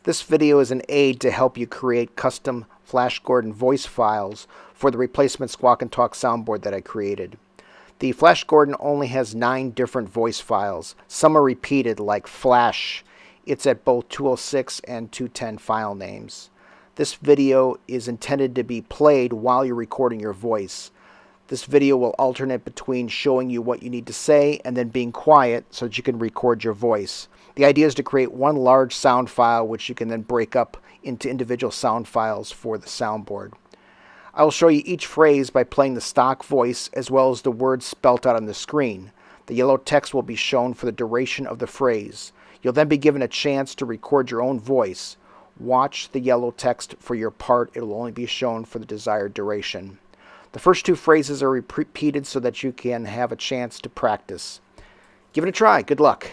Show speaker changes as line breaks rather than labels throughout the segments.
This video is an aid to help you create custom Flash Gordon voice files for the replacement Squawk and Talk soundboard that I created. The Flash Gordon only has 9 different voice files. Some are repeated, like Flash. It's at both 206 and 210 file names. This video is intended to be played while you're recording your voice. This video will alternate between showing you what you need to say and then being quiet so that you can record your voice. The idea is to create one large sound file which you can then break up into individual sound files for the soundboard. I will show you each phrase by playing the stock voice as well as the words spelt out on the screen. The yellow text will be shown for the duration of the phrase. You'll then be given a chance to record your own voice. Watch the yellow text for your part. It will only be shown for the desired duration. The first 2 phrases are repeated so that you can have a chance to practice. Give it a try. Good luck.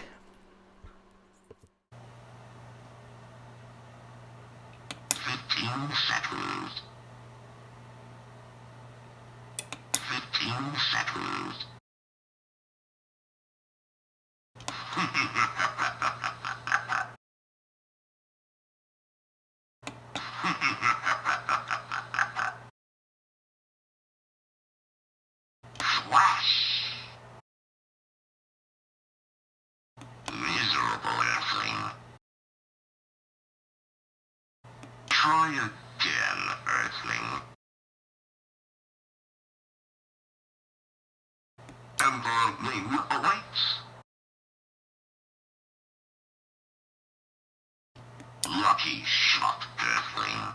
15 seconds. 15 seconds. Flash. Miserable Earthling. Try again, Earthling. Pinball name awaits. Lucky shot, Earthling.